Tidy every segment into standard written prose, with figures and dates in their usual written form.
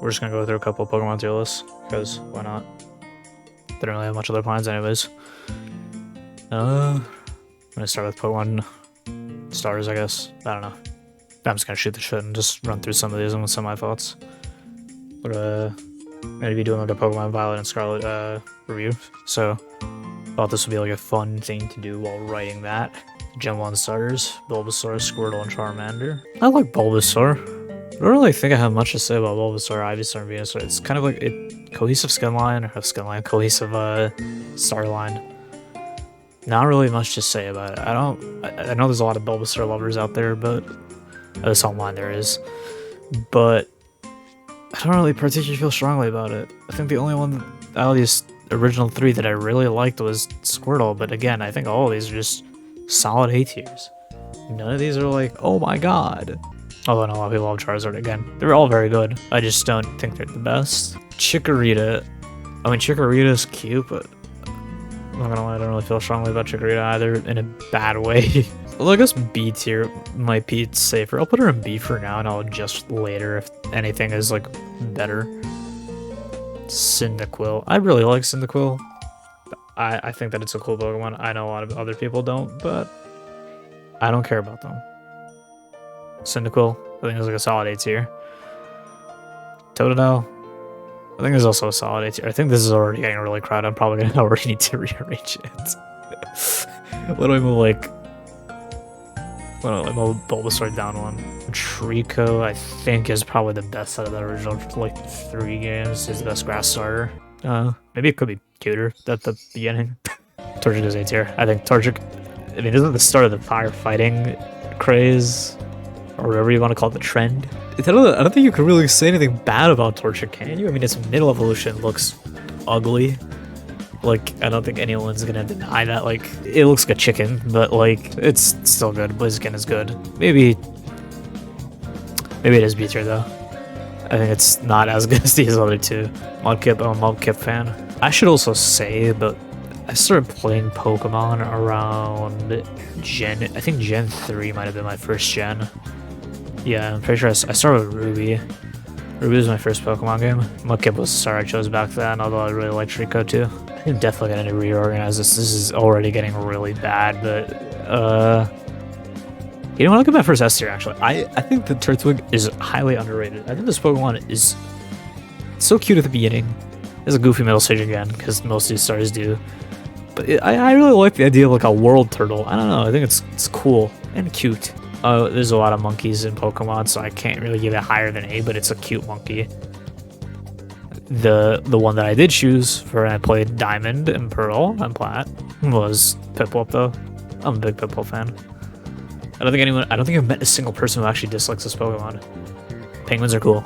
We're just gonna go through a couple of Pokemon tier lists, because why not? Didn't really have much other plans anyways. I'm gonna start with Pokemon stars, I guess. I don't know. I'm just gonna shoot the shit and just run through some of these and with some of my thoughts. But I'm gonna be doing like a Pokemon Violet and Scarlet review, so thought this would be like a fun thing to do while writing that. Gen 1 starters, Bulbasaur, Squirtle, and Charmander. I like Bulbasaur. I don't really think I have much to say about Bulbasaur, Ivysaur, and Venusaur. It's kind of like a cohesive cohesive star line. Not really much to say about it. I know there's a lot of Bulbasaur lovers out there, but at least online there is. But I don't really particularly feel strongly about it. I think the only one out of these original three that I really liked was Squirtle, but again, I think all of these are just solid A tiers. None of these are like, oh my god. Although I know a lot of people love Charizard again. They're all very good. I just don't think they're the best. Chikorita. I mean, Chikorita's cute, but I'm not gonna lie, I don't really feel strongly about Chikorita either in a bad way. Well, I guess B tier might be safer. I'll put her in B for now, and I'll adjust later if anything is like better. Cyndaquil. I really like Cyndaquil. I think that it's a cool Pokemon. I know a lot of other people don't, but I don't care about them. Cyndaquil, I think it's like a solid A tier. Totodile, I think it's also a solid A tier. I think this is already getting really crowded. I'm probably gonna already need to rearrange it. What do I move like? What do I move Bulbasaur down one? Trico, I think, is probably the best out of the original like 3 games. Is the best grass starter. Maybe it could be cuter at the beginning. Torchic is A tier. I think Torchic, I mean, isn't the start of the firefighting craze, or whatever you want to call it, the trend? I don't think you can really say anything bad about Torchic, can you? I mean, its middle evolution looks ugly. Like, I don't think anyone's gonna deny that. Like, it looks like a chicken, but like, it's still good. Blaziken is good. Maybe it is B tier though. I think it's not as good as these other two. Mudkip, I'm a Mudkip fan. I should also say, but I started playing Pokemon around I think Gen 3 might have been my first gen. Yeah, I'm pretty sure I started with Ruby. Ruby was my first Pokemon game. Mudkip was the star I chose back then, although I really like Trico too. I'm definitely gonna reorganize this. This is already getting really bad, but you know what? I'll give my first S tier actually. I think the Turtwig is highly underrated. I think this Pokemon is so cute at the beginning. There's a goofy middle stage again, because most of these stars do. But I really like the idea of like a world turtle. I don't know, I think it's cool and cute. There's a lot of monkeys in Pokemon, so I can't really give it higher than A, but it's a cute monkey. The one that I did choose for when I played Diamond and Pearl and Plat was Piplup though. I'm a big Piplup fan. I don't think I've met a single person who actually dislikes this Pokemon. Penguins are cool.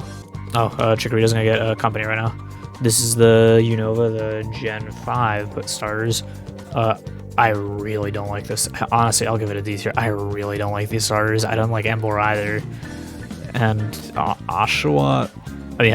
Oh, Chikorita's gonna get a company right now. This is the Unova, the Gen 5 starters. I really don't like this. Honestly, I'll give it a D tier. I really don't like these starters. I don't like Emboar either. And Oshawott, I mean,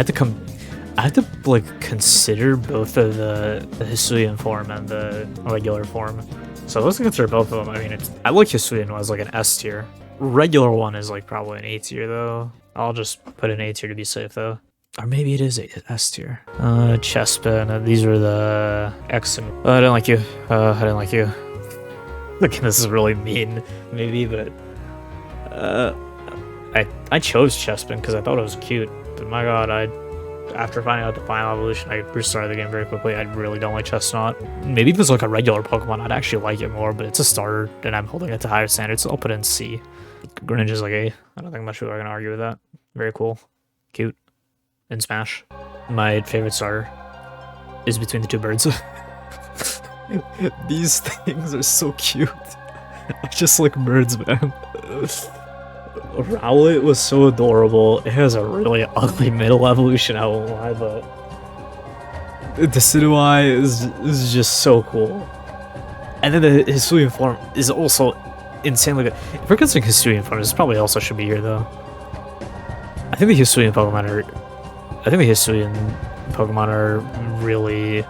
I had to like consider both of the Hisuian form and the regular form. So let's consider both of them. I mean, I like Hisuian as like an S tier. Regular one is like probably an A tier though. I'll just put an A tier to be safe though. Or maybe it is S tier. Chespin, these are the X and... I didn't like you. I didn't like you. Again, this is really mean, maybe, but... I chose Chespin because I thought it was cute. But my god, after finding out the final evolution, I restarted the game very quickly. I really don't like Chestnut. Maybe if it's like a regular Pokemon, I'd actually like it more, but it's a starter, and I'm holding it to higher standards, so I'll put it in C. Greninja's like A. I don't think much people are going to argue with that. Very cool. Cute. In Smash. My favorite starter is between the two birds. These things are so cute. I just like birds, man. Rowlet was so adorable. It has a really ugly middle evolution, I won't lie, but Decidueye is just so cool. And then the Hisuian form is also insanely good. If we're considering Hisuian form, this probably also should be here though. I think the Hisuian Pokemon are really,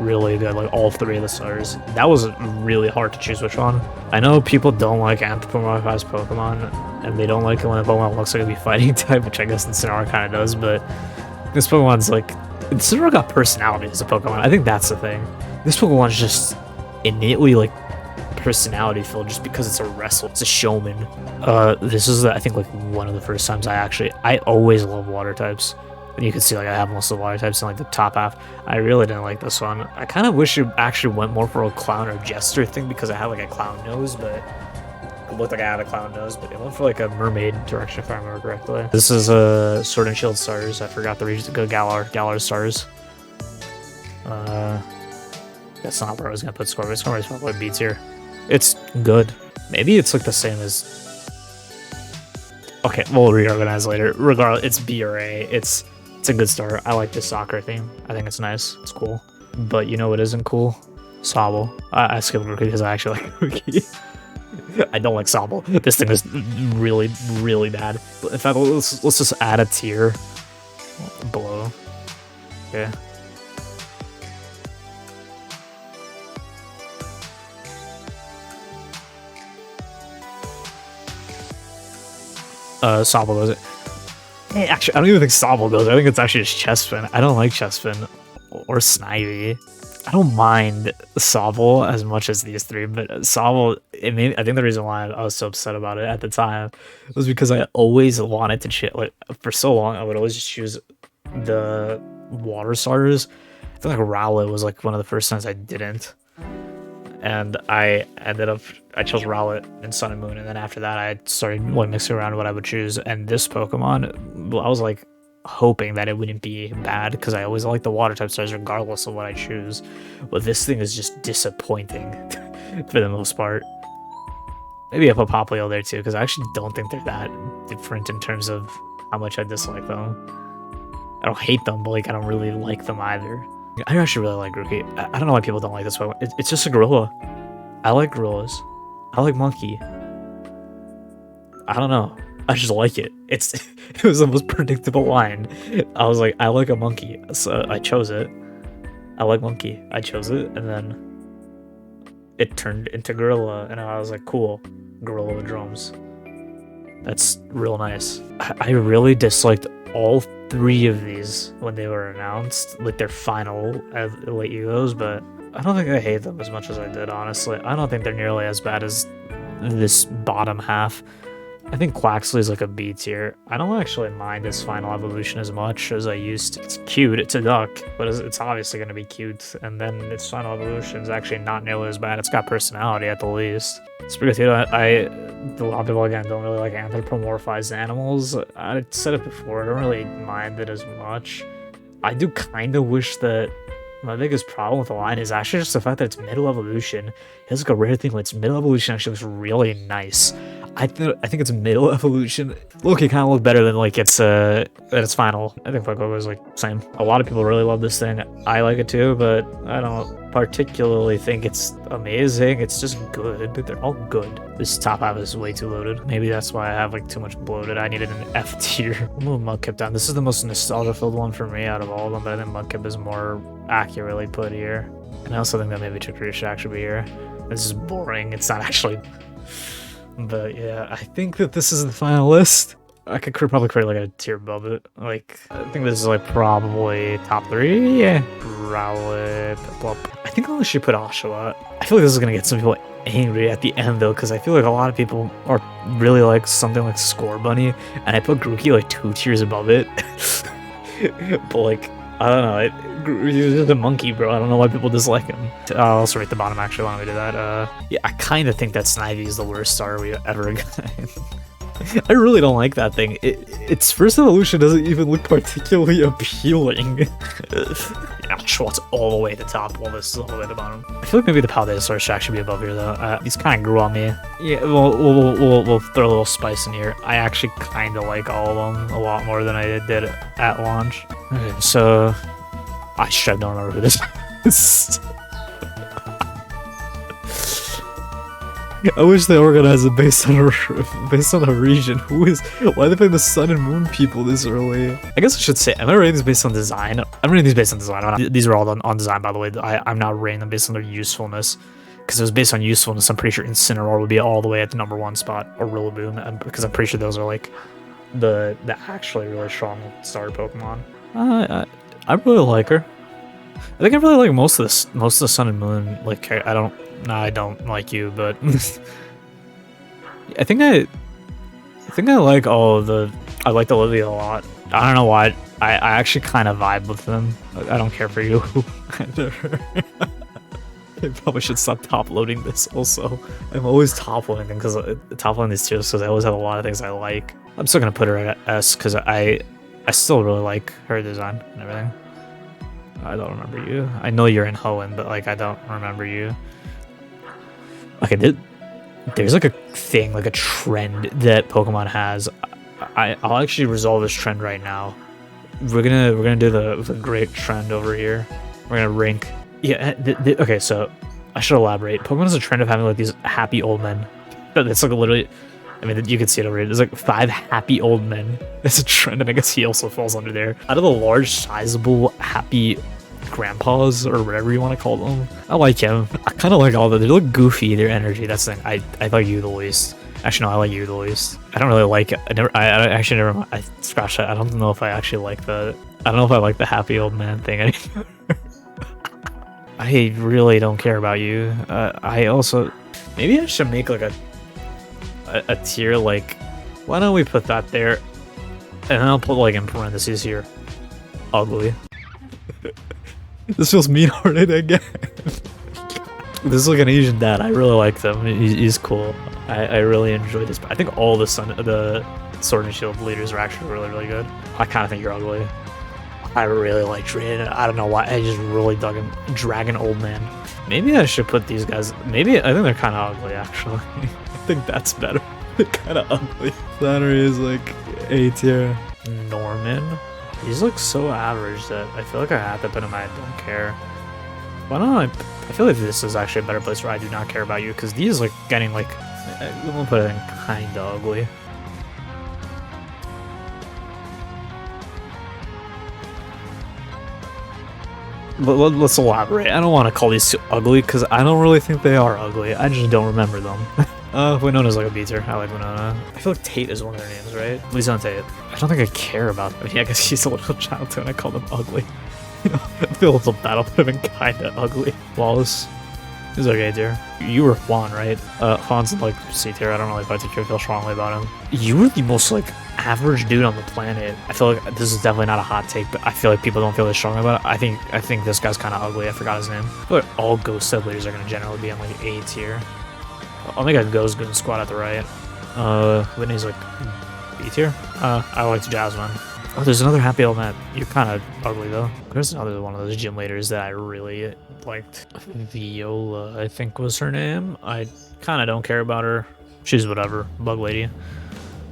really good, like all 3 of the stars. That was really hard to choose which one. I know people don't like anthropomorphized Pokemon, and they don't like it when a Pokemon looks like it'd be fighting type, which I guess Incineroar kind of does, but This Pokemon's like, it's never got personality as a Pokemon. I think that's the thing. This Pokemon's just innately like personality filled just because it's a wrestler, it's a showman. This is I think like one of the first times I always love water types. And you can see like I have most of the water types in like the top half. I really didn't like this one. I kind of wish it actually went more for a clown or jester thing because I had like a clown nose, but it looked like I had a clown nose, but it went for like a mermaid direction if I remember correctly. This is a Sword and Shield stars. I forgot the region to go Galar stars. That's not where I was gonna put Scorpion. Scorpion's probably B tier. It's good. Maybe it's like the same as. Okay, we'll reorganize later. Regardless, it's B or A. It's a good start. I like this soccer theme. I think it's nice. It's cool. But you know what isn't cool? Sobble. I skipped Rookie because I actually like Rookie. I don't like Sobble. This thing is really, really bad. In fact, let's just add a tier below. Okay. Sobble goes it. Hey, actually, I don't even think Sobble goes. I think it's actually just Chespin. I don't like Chespin or Snivy. I don't mind Sobble as much as these three, but Sobble, I think the reason why I was so upset about it at the time was because I always wanted to like for so long. I would always just choose the water starters. I feel like Rowlet was like one of the first times I didn't. And I chose Rowlet in Sun and Moon, and then after that I started like mixing around what I would choose. And this Pokemon, I was like hoping that it wouldn't be bad because I always like the water type stars regardless of what I choose. But this thing is just disappointing for the most part. Maybe I put Popplio there too because I actually don't think they're that different in terms of how much I dislike them. I don't hate them, but like I don't really like them either. I actually really like Grookey. I don't know why people don't like this one. It's just a gorilla. I like gorillas. I like monkey. I don't know. I just like it. It was the most predictable line. I was like, I like a monkey, so I chose it. I like monkey. I chose it, and then it turned into gorilla, and I was like, cool, gorilla with drums. That's real nice. I really disliked all three of these when they were announced, like their final late egos, but I don't think I hate them as much as I did, honestly. I don't think they're nearly as bad as this bottom half. I think Quaxley is like a B tier. I don't actually mind its final evolution as much as I used to. It's cute, it's a duck, but it's obviously going to be cute, and then its final evolution is actually not nearly as bad. It's got personality at the least. Sprigatito, a lot of people again don't really like anthropomorphized animals. I said it before, I don't really mind it as much. I do kind of wish that my biggest problem with the line is actually just the fact that it's middle evolution. It's like a rare thing when its middle evolution actually looks really nice. I think its middle evolution kind of look better than like its final. I think Poco was like same. A lot of people really love this thing. I like it too, but I don't particularly think it's amazing. It's just good. They're all good. This top half is way too loaded. Maybe that's why I have like too much bloated. I needed an F tier. I'll move Mudkip down. This is the most nostalgia filled one for me out of all of them, but I think Mudkip is more accurately put here. And I also think that maybe Chicory should actually be here. This is boring. It's not actually. But yeah, I think that this is the final list. I could probably create like a tier above it. Like, I think this is like probably top 3. Yeah. Rowlet, Piplup. I think I should put Oshawott. I feel like this is gonna get some people angry at the end though, because I feel like a lot of people are really like something like Score Bunny, and I put Grookey like 2 tiers above it. But like, I don't know, he's just a monkey, bro. I don't know why people dislike him. I'll also rate the bottom actually. Why don't we do that? Yeah, I kind of think that Snivy is the worst star we ever got. I really don't like that thing. Its first evolution doesn't even look particularly appealing. Yeah, Schwartz all the way at the top, while this is all the way at the bottom. I feel like maybe the Paldeosaur should actually be above here, though. These kind of grew on me. Yeah, we'll throw a little spice in here. I actually kind of like all of them a lot more than I did at launch. Okay, so I straight don't remember who this is. I wish they organized it based on a region. Why are they playing the Sun and Moon people this early? I guess I should say, am I rating these based on design? I'm rating these based on design. These are all on design, by the way. I'm not rating them based on their usefulness. Because it was based on usefulness, I'm pretty sure Incineroar would be all the way at the #1 spot, or Rillaboom, because I'm pretty sure those are like the actually really strong starter Pokemon. I really like her. I think I really like most of the Sun and Moon. Like I don't like you, but I think I like all of the. I like the Olivia a lot. I don't know why. I actually kind of vibe with them. I don't care for you. I probably should stop top loading this also. I'm always top loading because top loading these tiers because I always have a lot of things I like. I'm still gonna put her at S because I still really like her design and everything. I don't remember you. I know you're in Hoenn, but like I don't remember you. Okay, there's like a thing, like a trend that Pokemon has. I'll actually resolve this trend right now. We're gonna do the great trend over here. We're gonna rank. Yeah. Okay, so I should elaborate. Pokemon has a trend of having like these happy old men. It's like literally. I mean, you can see it over here. There's like 5 happy old men. It's a trend, and I guess he also falls under there. Out of the large, sizable, happy grandpas, or whatever you want to call them, I like him. I kind of like all of them. They look goofy, their energy. That's the thing. I like you the least. Actually, no, I like you the least. I don't really like it. I actually never. I scratched that. I don't know if I actually like the. I don't know if I like the happy old man thing anymore. I really don't care about you. I also. Maybe I should make like a tier, like, why don't we put that there, and then I'll put like in parentheses here, ugly. This feels mean-hearted again. This is like an Asian dad. I really like them. He's cool. I really enjoy this. I think all the Sword and Shield leaders are actually really good. I kind of think you're ugly. I really like Raihan. I don't know why. I just really dug him. Dragon Old Man. Maybe I should put these guys. Maybe I think they're kind of ugly actually. I think that's better. They're kind of ugly. Flannery is like A tier. Norman. These look so average that I feel like I have to put him. I don't care. Why don't I feel like this is actually a better place where I do not care about you, because these like getting like. I'm gonna put it in kind of ugly. Let's elaborate. I don't want to call these too ugly because I don't really think they are ugly. I just don't remember them. Winona's like a B tier. I like Winona. I feel like Tate is one of their names, right? At least on Tate. I don't think I care about them. I mean, I guess he's a little child too, and I call them ugly. You know, I feel a little bad. I'll put him in kinda ugly. Flawless. He's like A tier. You were Juan, right? Juan's like C tier. I don't really particularly feel strongly about him. You were the most like average dude on the planet. I feel like this is definitely not a hot take, but I feel like people don't feel as strongly about it. I think this guy's kind of ugly. I forgot his name. I feel like all Ghost Sub leaders are gonna generally be in like A tier. I'll make a Ghost Goon squad at the right. Whitney's like B tier. I liked Jasmine. Oh, there's another happy old man. You're kind of ugly though. There's another one of those gym leaders that I really liked. Viola, I think was her name. I kind of don't care about her. She's whatever. Bug lady.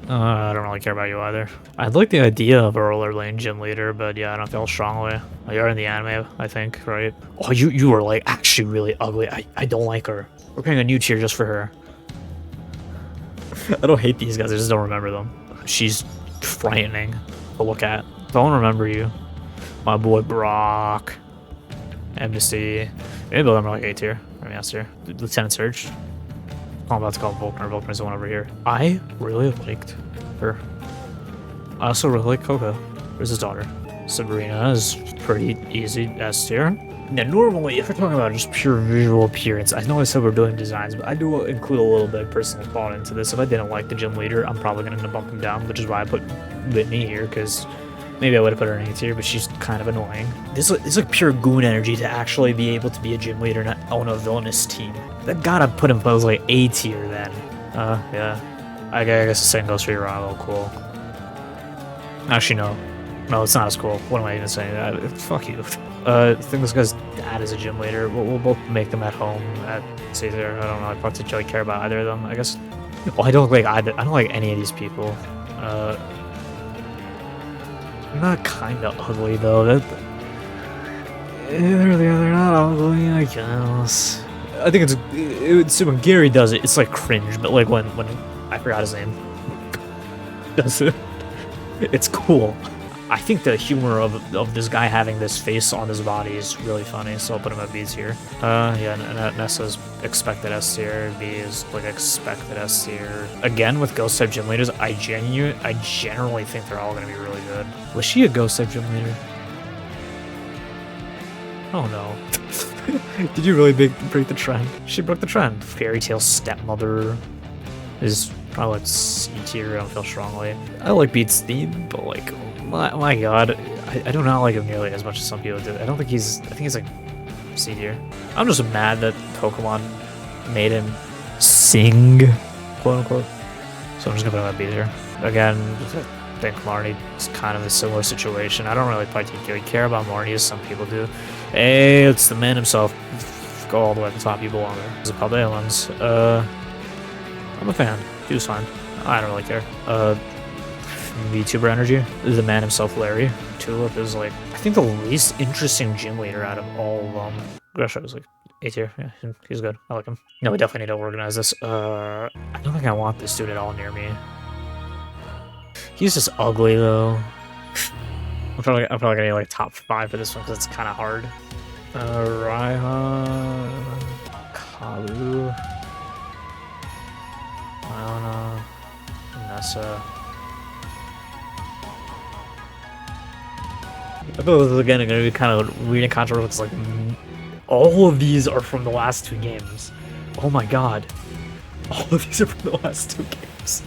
I don't really care about you either. I like the idea of a roller lane gym leader, but yeah, I don't feel strongly. You're in the anime, I think, right? Oh, you were like actually really ugly. I don't like her. We're putting a new tier just for her. I don't hate these guys. I just don't remember them. She's frightening to look at. Don't remember you. My boy Brock. Amnesty. Maybe I'm like A tier. Or S tier. Lieutenant Surge. I'm about to call Volkner. Volkner's the one over here. I really liked her. I also really like Coco. Where's his daughter? Sabrina is pretty easy S tier. Now, normally, if we're talking about just pure visual appearance, I know I said we're doing designs, but I do include a little bit of personal thought into this. If I didn't like the gym leader, I'm probably going to bump him down, which is why I put Whitney here, because maybe I would have put her in A tier, but she's kind of annoying. This is like pure goon energy to actually be able to be a gym leader and own a villainous team. That gotta put him close like A tier then. Yeah. I guess the same goes for Urago. Cool. Actually, no. No, it's not as cool. What am I even saying? Fuck you. I think this guy's dad is a gym leader. We'll both make them at home at Caesar. I don't know. I particularly care about either of them. I guess. Oh, I don't like either. I don't like any of these people. They're not kind of ugly though. They're not ugly, I guess. I think it's when Gary does it, it's like cringe. But like when I forgot his name, does it? It's cool. I think the humor of this guy having this face on his body is really funny, so I'll put him at B's here. Yeah, Nessa's expected S tier, B is like expected S tier. Again, with Ghost type gym leaders, I generally think they're all gonna be really good. Was she a Ghost type gym leader? Oh no. Did you really break the trend? She broke the trend. Fairy Tail Stepmother is probably like C tier. I don't feel strongly. I like Beat's theme, but like, my god, I do not like him nearly as much as some people do. I think he's like C tier. I'm just mad that Pokemon made him sing, quote unquote. So I'm just gonna put him at B tier. Again, I think Marnie is kind of a similar situation. I don't really particularly care about Marnie as some people do. Hey, it's the man himself. Go all the way to the top, you belong there. It's a Paldea lens. I'm a fan. He was fine. I don't really care. VTuber energy. The man himself, Larry. Tulip is like, I think the least interesting gym leader out of all of them. Gresham was like A tier. Yeah, he's good. I like him. No, we definitely need to organize this. I don't think I want this dude at all near me. He's just ugly though. I'm probably gonna need like top 5 for this one because it's kind of hard. Raihan, Kalu, Iona, Nessa. I feel this is again gonna be kind of weird and controversial. It's like all of these are from the last 2 games. Oh my god, all of these are from the last 2 games.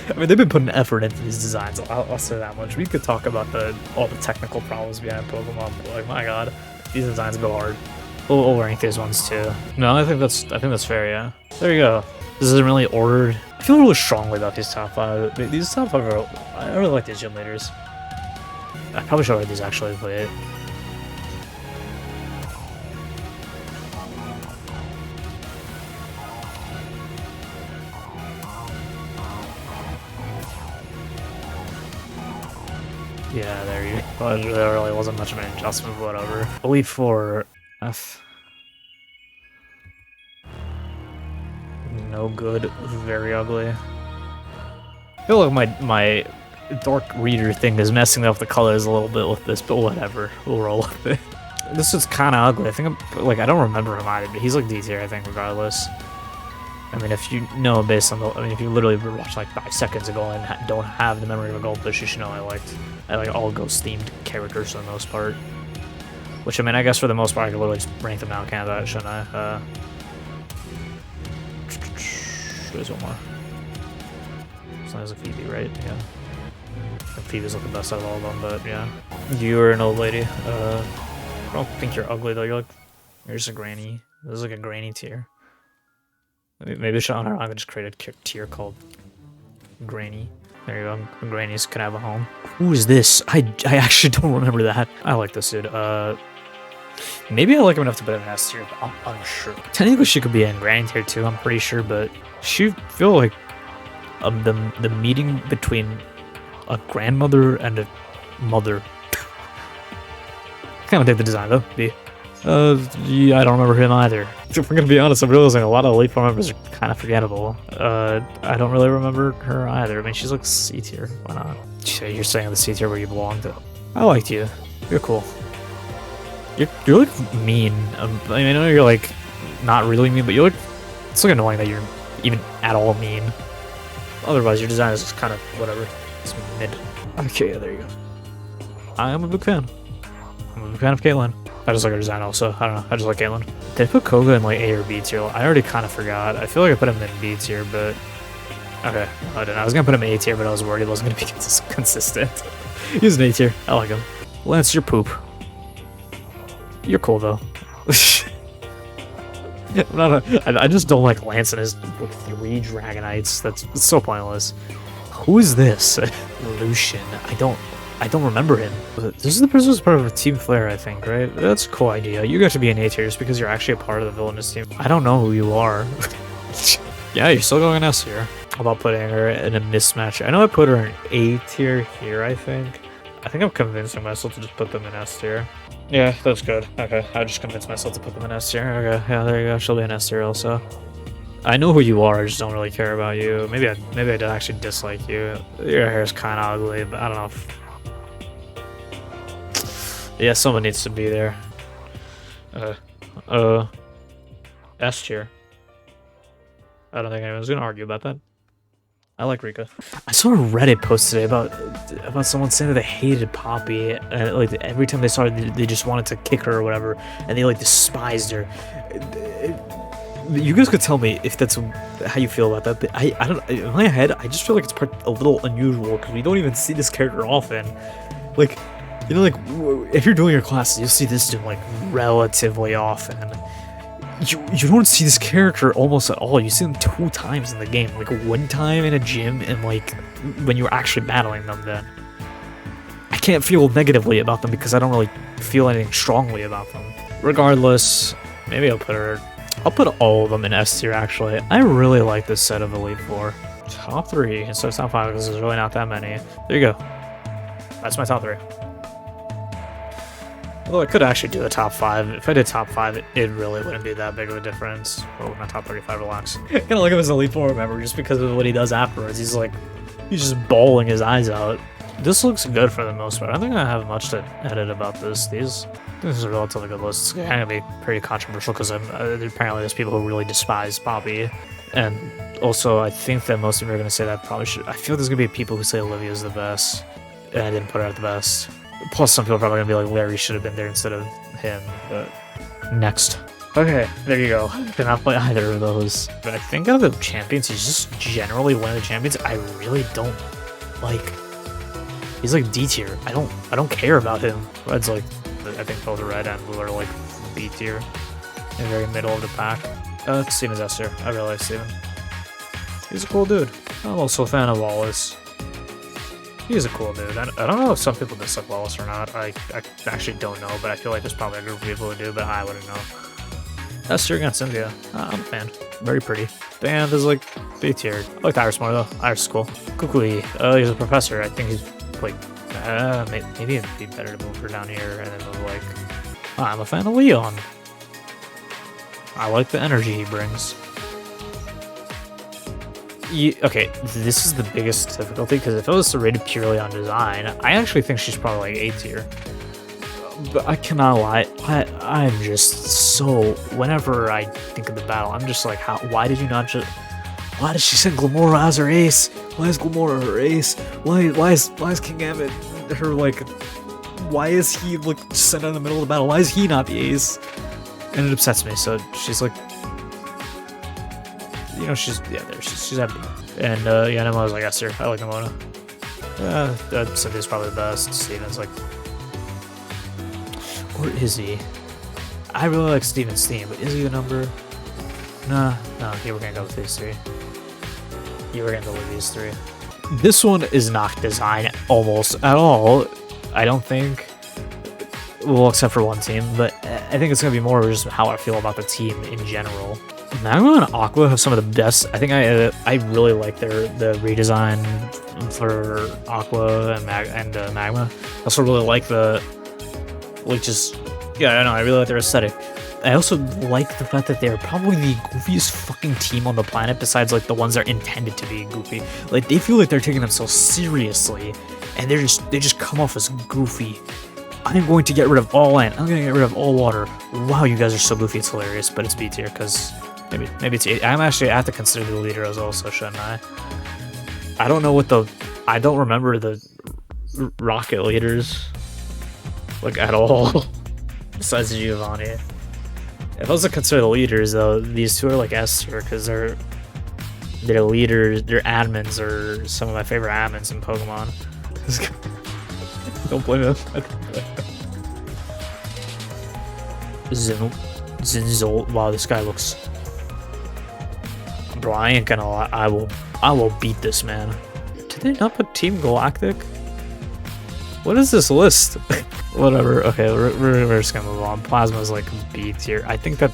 I mean, they've been putting effort into these designs. I'll say that much. We could talk about all the technical problems behind Pokemon, but like, my god, these designs go hard. We'll rank these ones too. No, I think that's fair. Yeah. There you go. This isn't really ordered. I feel really strongly about these top 5. These top 5 are. I really like these gym leaders. I probably should read these actually, but. Yeah, there you go. There really wasn't much of an adjustment, whatever. Elite 4, F. No good, very ugly. I feel like my dark reader thing is messing up the colors a little bit with this, but whatever. We'll roll with it. This is kind of ugly. I think I don't remember him either, but he's like D tier, I think, regardless. I mean, if you know based on if you literally watched like 5 seconds ago and don't have the memory of a goldfish, you should know I like all ghost-themed characters for the most part. Which, I mean, I guess for the most part, I could literally just rank them down, can't I? Shouldn't I? There's one more. So there's a Phoebe, right? Yeah. I think Phoebe's like the best out of all of them, but yeah. You're an old lady. I don't think you're ugly, though. You're just a granny. This is like a granny tier. Maybe Sean or I could just create a tier called Granny. There you go. Grannies can have a home. Who is this? I actually don't remember that. I like this dude. Maybe I like him enough to put him in S tier, but I'm unsure. Technically, she could be in Granny tier too. I'm pretty sure, but she feel like the meeting between a grandmother and a mother. Kind of take the design though. B. Yeah, I don't remember him either. If we're gonna be honest, I'm realizing a lot of Elite Four members are kind of forgettable. I don't really remember her either. I mean, she's like C tier. Why not? You're saying the C tier where you belong to. I liked you. You're cool. You're like mean. I mean, I know you're like not really mean, but you're like, it's like annoying that you're even at all mean. Otherwise, your design is just kind of whatever. It's mid. Okay, there you go. I am a big fan. I'm a big fan of Caitlyn. I just like her design also. I don't know. I just like Caitlyn. Did I put Koga in like A or B tier? I already kind of forgot. I feel like I put him in B tier, but... Okay, I didn't. I was going to put him in A tier, but I was worried it wasn't going to be consistent. He's an A tier. I like him. Lance, you're poop. You're cool, though. I just don't like Lance and his like, 3 Dragonites. That's so pointless. Who is this? Lucian. I don't remember him. This is the person who's part of Team Flare, I think, right? That's a cool idea. You got to be an A tier just because you're actually a part of the villainous team. I don't know who you are. Yeah, you're still going S tier. How about putting her in a mismatch? I know I put her in A tier here, I think. I think I'm convincing myself to just put them in S tier. Yeah, that's good. Okay, I just convinced myself to put them in S tier. Okay, yeah, there you go. She'll be in S tier also. I know who you are, I just don't really care about you. Maybe I did actually dislike you. Your hair's kind of ugly, but I don't know if... Yeah, someone needs to be there. S tier. I don't think anyone's gonna argue about that. I like Rika. I saw a Reddit post today about someone saying that they hated Poppy, and like every time they saw her, they just wanted to kick her or whatever, and they like despised her. You guys could tell me if that's how you feel about that. But I don't. In my head, I just feel like it's a little unusual because we don't even see this character often. Like, you know, like if you're doing your classes, you'll see this dude like relatively often. You don't see this character almost at all. You see him 2 times in the game, like 1 time in a gym and like when you're actually battling them. Then I can't feel negatively about them because I don't really feel anything strongly about them. Regardless, maybe I'll put all of them in S tier. Actually, I really like this set of Elite Four. Top 3 instead of top 5 because there's really not that many. There you go. That's my top 3. Well, I could actually do a top 5. If I did top 5, it really wouldn't be that big of a difference. Oh, my top 35, relax. Kind of like him as an Elite Four member just because of what he does afterwards. He's just bawling his eyes out. This looks good for the most part. I don't think I have much to edit about this. This is a relatively good list. It's going to be pretty controversial because apparently there's people who really despise Poppy. And also, I think that most of them are going to say that probably should. I feel there's going to be people who say Olivia's the best. And I didn't put her at the best. Plus, some people are probably going to be like, Larry should have been there instead of him, but next. Okay, there you go. Did not play either of those. But I think out of the champions, he's just generally one of the champions I really don't like. He's like D tier. I don't care about him. Red's like, I think both Red and Blue are like B tier. In the very middle of the pack. Steven's S tier. I really like Steven. He's a cool dude. I'm also a fan of Wallace. He's a cool dude. I don't know if some people dislike Wallace or not. I actually don't know, but I feel like there's probably a group of people who do, but I wouldn't know. That's tier against Cynthia. I'm a fan. Very pretty. Dan is like B tier. I like Iris more though. Iris is cool. Kukui. He's a professor. I think he's like, maybe it'd be better to move her down here and then move like, I'm a fan of Leon. I like the energy he brings. Okay, this is the biggest difficulty because if it was rated purely on design, I actually think she's probably like A tier. But I cannot lie, I'm just so, whenever I think of the battle, I'm just like, why did she send Glamora as her ace? Why is Glamora her ace? Why is King Gambit her, like, why is he, like, sent in the middle of the battle? Why is he not the ace? And it upsets me, so she's like, you know, she's happy. And, yeah, Nemona's like, yes, sir, I like Nemona. Cynthia's probably the best. Steven's like, or is he? I really like Steven's theme, but is he the number? Nah, no, here we're gonna go with these 3. Here we're gonna go with these 3. This one is not designed almost at all, I don't think. Well, except for one team, but I think it's gonna be more just how I feel about the team in general. Magma and Aqua have some of the best. I think I really like the redesign for Aqua and Magma. I also really like I don't know, I really like their aesthetic. I also like the fact that they're probably the goofiest fucking team on the planet besides like the ones that are intended to be goofy. Like they feel like they're taking themselves seriously and they just come off as goofy. I'm going to get rid of all land. I'm going to get rid of all water. Wow, you guys are so goofy, it's hilarious, but it's B tier because maybe it's A. I have to consider the leader as also, shouldn't I? I don't remember the rocket leaders like at all. Besides Giovanni. If I was to consider the leaders, though, these 2 are like S tier because they're leaders, their admins are some of my favorite admins in Pokemon. Don't blame him. Zinzol. Wow, this guy looks. Bro, I ain't gonna lie. I will beat this man. Did they not put Team Galactic? What is this list? Whatever. Okay, we're just gonna move on. Plasma's like B tier. I think that.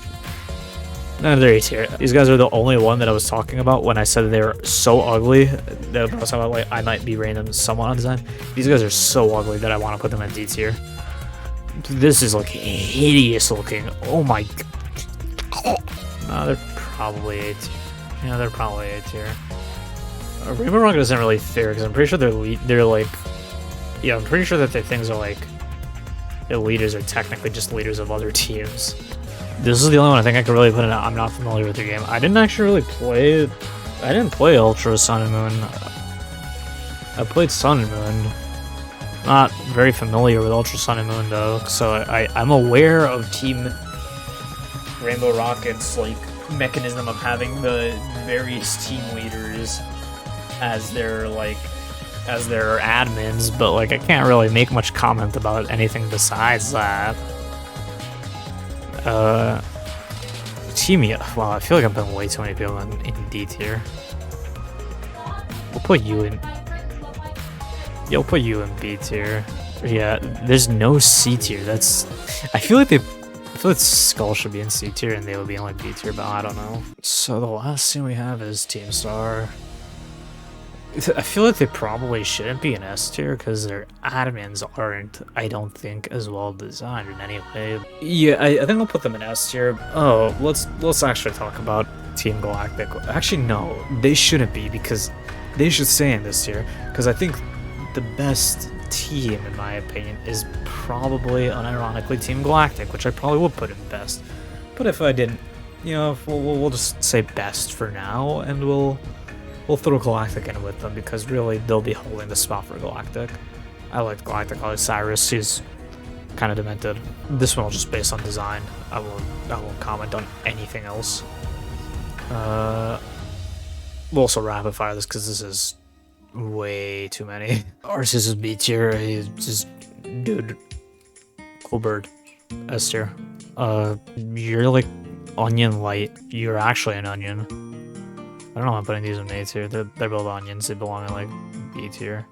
No, they're A tier. These guys are the only one that I was talking about when I said they were so ugly that I was talking about, like, I might be rating them somewhat on design. These guys are so ugly that I want to put them in D tier. This is like hideous looking. Oh my god. No, they're probably A tier. Yeah, they're probably A tier. Rainbow Rocket isn't really fair because I'm pretty sure they're like. Yeah, I'm pretty sure that their things are like. Their leaders are technically just leaders of other teams. This is the only one I think I could really put in. I'm not familiar with the game. I didn't actually really play it I didn't play Ultra Sun and Moon. I played Sun and Moon. Not very familiar with Ultra Sun and Moon though, so I'm aware of Team Rainbow Rocket's like mechanism of having the various team leaders as their admins, but like I can't really make much comment about anything besides that. Team, wow, I feel like I'm putting way too many people in D tier. We'll put you in. You'll put you in B tier. Yeah, there's no C tier. I feel like Skull should be in C tier and they would be in like B tier, but I don't know. So the last thing we have is Team Star. I feel like they probably shouldn't be in S tier because their admins aren't, I don't think, as well designed in any way. Yeah, I think I'll put them in S tier. Oh, let's actually talk about Team Galactic. Actually, no, they shouldn't be because they should stay in this tier because I think the best team, in my opinion, is probably, unironically, Team Galactic, which I probably would put in best. But if I didn't, you know, we'll just say best for now, and we'll throw Galactic in with them because really they'll be holding the spot for Galactic. I like Galactic. I like Cyrus. He's kind of demented. This one was just based on design. I won't comment on anything else. We'll also rapid fire this because this is way too many. Arceus is B tier. He's just dude. Cool bird. S tier. You're like onion light. You're actually an onion. I don't know why I'm putting these in A tier. They're both onions. They belong in like B tier.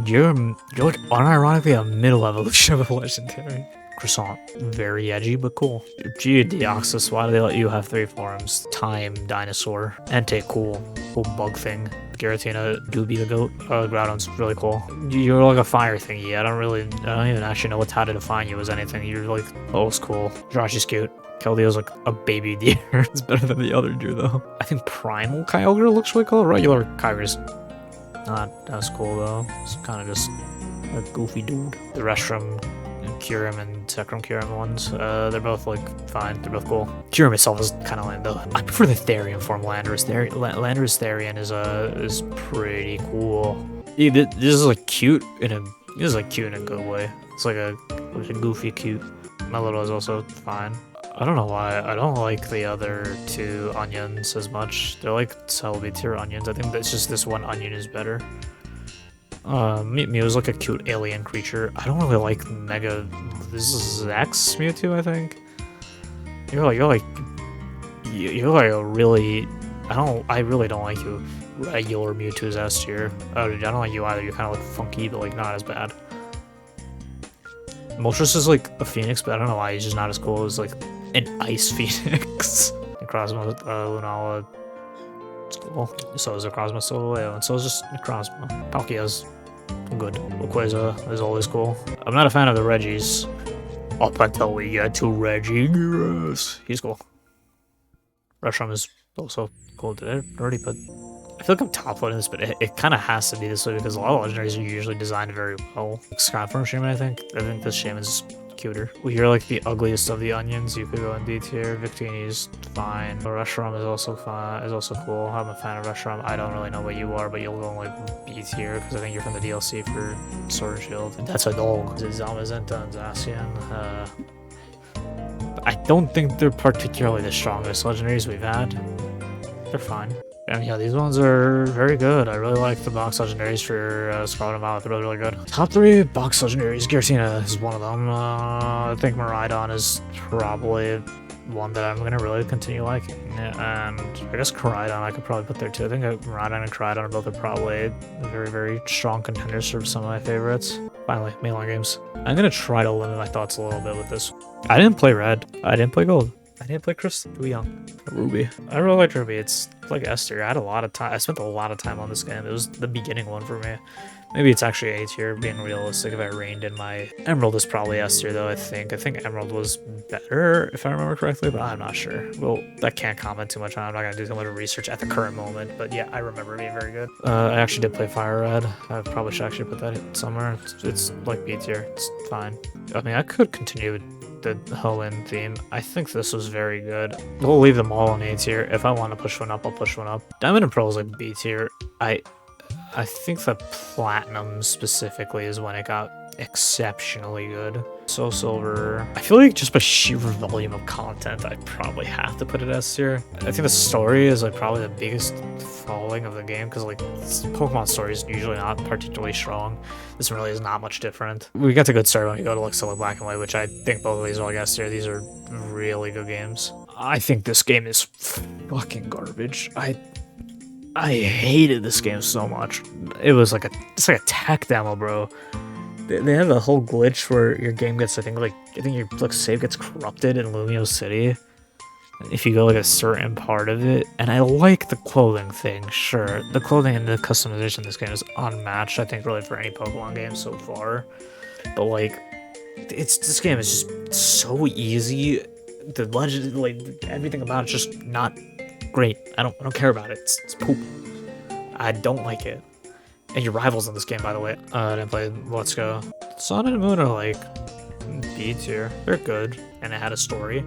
You're like unironically a middle evolution of a legendary. Croissant. Very edgy, but cool. Geodeoxys, why do they let you have 3 forms? Time, dinosaur. Entei, cool. Cool bug thing. Giratina, Doobie the goat. Groudon's really cool. You're like a fire thingy. I don't even actually know how to define you as anything. You're like, oh, it's cool. Joshy's cute. Keldeo's like a baby deer. It's better than the other deer though. I think Primal Kyogre looks really cool. Regular Kyogre's not as cool though. It's kind of just a goofy dude. The Reshiram and Kyurem and Zekrom Kyurem ones, they're both like fine. They're both cool. Kyurem itself is kind of lame though. I prefer the Therian form. Landorus Therian is pretty cool. Yeah, this is like cute in a good way. It's like a goofy cute. Melody is also fine. I don't know why. I don't like the other 2 onions as much. They're like Celebi tier onions. I think that's just this one onion is better. Mew's like a cute alien creature. I don't really like Mega. This is X Mewtwo, I think. You're like a really. I really don't like you. Regular Mewtwo's S tier. I don't like you either. You're kind of like funky, but like not as bad. Moltres is like a phoenix, but I don't know why he's just not as cool as like an ice phoenix. Necrozma, Lunala, it's cool. So is Necrozma Soleo, and so is just Necrozma. Palkia's good. Rayquaza is always cool. I'm not a fan of the Reggies. Up until we get to Regigigas. He's cool. Reshiram is also cool. Did I already put... I feel like I'm top-loading this, but it kind of has to be this way because a lot of legendaries are usually designed very well. Skyform Shaman, I think this Shaman's cuter. Well, you're like the ugliest of the onions. You could go in D tier. Victini's fine. Reshiram is also fine. Is also cool. I'm a fan of Reshiram. I don't really know what you are, but you'll go in like B tier because I think you're from the DLC for Sword and Shield. And that's a dog. It's Zamazenta and Zacian. I don't think they're particularly the strongest legendaries we've had. They're fine. And yeah, these ones are very good. I really like the box legendaries for Scarlet and Violet. They're really, really good. Top 3 box legendaries. Giratina is one of them. I think Miraidon is probably one that I'm going to really continue liking. And I guess Koraidon I could probably put there too. I think Miraidon and Koraidon both are probably very, very strong contenders for some of my favorites. Finally, mainline games. I'm going to try to limit my thoughts a little bit with this. I didn't play Red. I didn't play Gold. I didn't play Crystal. Too young. Ruby. I really liked Ruby. It's like S tier. I had a lot of time. I spent a lot of time on this game. It was the beginning one for me. Maybe it's actually A tier, being realistic. If I reined in my Emerald is probably S tier though. I think Emerald was better if I remember correctly, but I'm not sure. Well, I can't comment too much on it. I'm not gonna do too much research at the current moment. But yeah, I remember it being very good. I actually did play Fire Red. I probably should actually put that somewhere. It's like B tier. It's fine. I mean, I could continue the Helen theme. I think this was very good. We'll leave them all in A tier. If I want to push one up, I'll push one up. Diamond and Pearl is like B tier. I think the Platinum specifically is when it got exceptionally good. Soul Silver, I feel like just by sheer volume of content, I probably have to put it S tier. I think the story is like probably the biggest following of the game, because like Pokemon story is usually not particularly strong. This really is not much different. We got a good start when we go to like Silver Black and White, which I think both of these are like S tier. These are really good games. I think this game is fucking garbage. I hated this game so much. It's like a tech demo, bro. They have a whole glitch where your game gets, I think your like save gets corrupted in Lumio City if you go like a certain part of it. And I like the clothing thing, sure. The clothing and the customization in this game is unmatched, I think, really for any Pokemon game so far. But like, this game is just so easy. The legend, like everything about it's just not great. I don't care about it. It's poop. I don't like it. And your rivals in this game, by the way. I didn't play Let's Go. Sun and Moon are like B tier. They're good, and it had a story.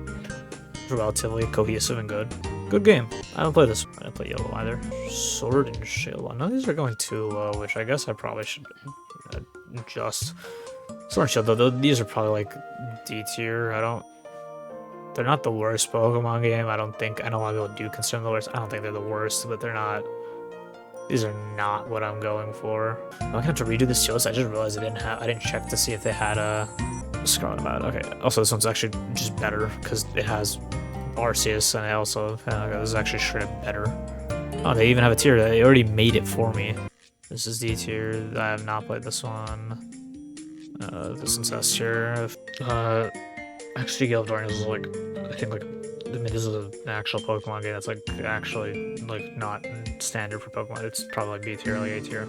Relatively cohesive and good. Good game. I don't play this. I didn't play Yellow either. Sword and Shield. None of these are going too low, which I guess I probably should adjust. Sword and Shield, though, these are probably like D tier. They're not the worst Pokemon game. I don't think. I know a lot of people do consider them the worst. I don't think they're the worst, but they're not. These are not what I'm going for. I'm gonna have to redo this list. I just realized I didn't check to see if they had a Scarlet and Violet. Okay. Also, this one's actually just better because it has Arceus, and I also this is actually straight up better. Oh, they even have a tier. They already made it for me. This is D tier. I have not played this one. This one's S tier. Actually, Gale of Darkness is like, I think like, I mean, this is an actual Pokemon game that's like actually like not standard for Pokemon. It's probably like B tier, like A tier.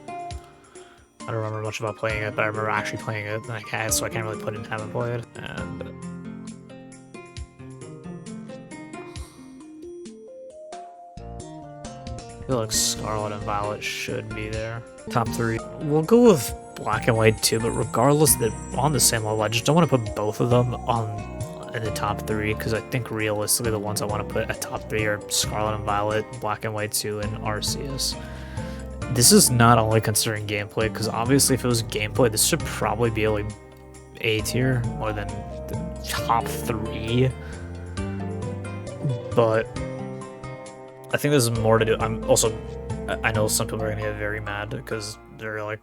I don't remember much about playing it, but I remember actually playing it, and so I can't really put it in haven't played. And I feel like Scarlet and Violet should be there. Top 3. We'll go with Black and White too, but regardless, they're on the same level. I just don't want to put both of them in the top 3, because I think realistically the ones I want to put at top 3 are Scarlet and Violet, Black and White 2, and Arceus. This is not only considering gameplay, because obviously if it was gameplay, this should probably be like A tier more than the top 3. But I think there's more to do. I know some people are gonna get very mad because they're like,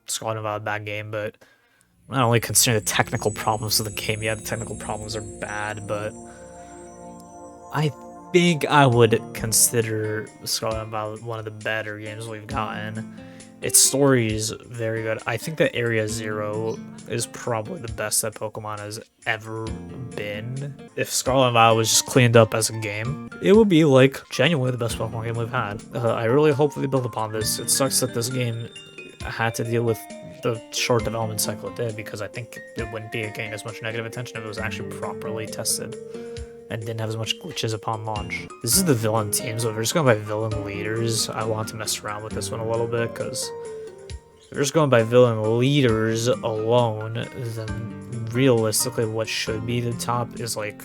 Scarlet and Violet bad game, but not only considering the technical problems of the game, yeah, the technical problems are bad, but I think I would consider Scarlet and Violet one of the better games we've gotten. Its story is very good. I think that Area Zero is probably the best that Pokemon has ever been. If Scarlet and Violet was just cleaned up as a game, it would be like genuinely the best Pokemon game we've had. I really hope they build upon this. It sucks that this game had to deal with the short development cycle it did, because I think it wouldn't be getting as much negative attention if it was actually properly tested and didn't have as much glitches upon launch. This is the villain team, so if we're just going by villain leaders, I want to mess around with this one a little bit, because if we're just going by villain leaders alone, then realistically what should be the top is like,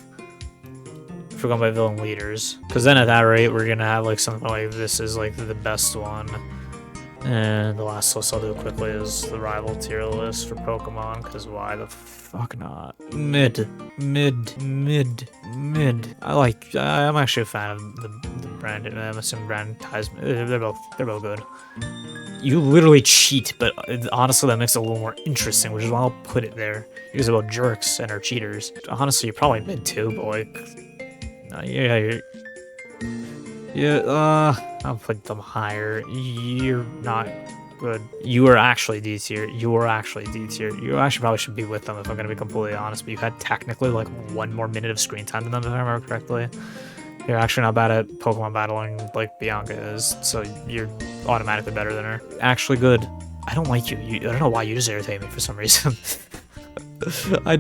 if we're going by villain leaders, because then at that rate we're gonna have like something like this is like the best one. And the last list I'll do quickly is the rival tier list for Pokemon, because why the fuck not? Mid. I'm actually a fan of the brand. I'm assuming brand ties. They're both good. You literally cheat, but honestly that makes it a little more interesting, which is why I'll put it there. Because about jerks and are cheaters. Honestly, you're probably mid too, but like, I'll put them higher. You're not good. You are actually D tier. You actually probably should be with them if I'm gonna be completely honest, but you had technically like 1 more minute of screen time than them if I remember correctly. You're actually not bad at Pokemon battling like Bianca is, so you're automatically better than her. Actually good. I don't like you. I don't know why you just irritate me for some reason. I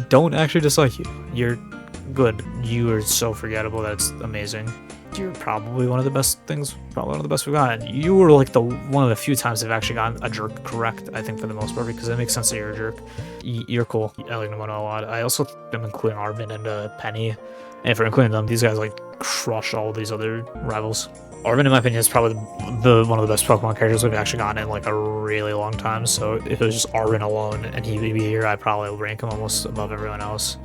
don't actually dislike you. You're good. You are so forgettable that it's amazing. you're probably one of the best things, probably one of the best we've gotten. You were like one of the few times I've actually gotten a jerk correct, I think, for the most part, because it makes sense that you're a jerk. You're cool. I like Nimona a lot. I also am including Arvin and Penny, and if we're including them, these guys like crush all these other rivals. Arvin, in my opinion, is probably one of the best Pokemon characters we've actually gotten in like a really long time. So if it was just Arvin alone and he would be here, I'd probably rank him almost above everyone else.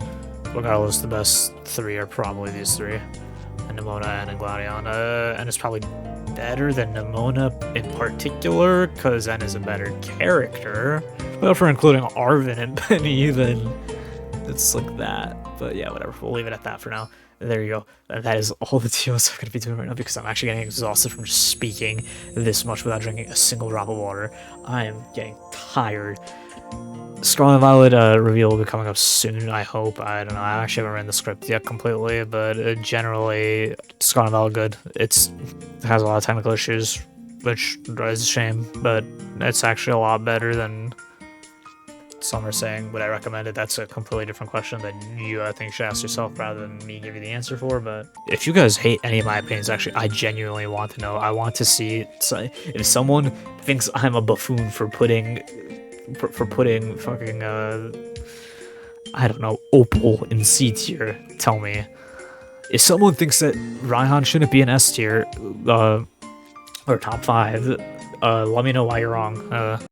Regardless, the best three are probably these three. And Nimona and Gladiana, and it's probably better than Nimona in particular, because N is a better character. But if we're including Arvin and Penny, then it's like that. But yeah, whatever, we'll leave it at that for now. There you go. That is all the TOs I'm going to be doing right now, because I'm actually getting exhausted from just speaking this much without drinking a single drop of water. I am getting tired. Scarlet and Violet reveal will be coming up soon, I hope. I don't know, I actually haven't read the script yet completely, but generally, Scarlet and Violet good. It has a lot of technical issues, which is a shame, but it's actually a lot better than some are saying. Would I recommend it? That's a completely different question that you, I think, should ask yourself rather than me give you the answer for. But if you guys hate any of my opinions, actually, I genuinely want to know. I want to see if someone thinks I'm a buffoon for putting fucking I don't know, Opal in C tier, tell me. If someone thinks that Raihan shouldn't be an S tier, or top 5, let me know why you're wrong.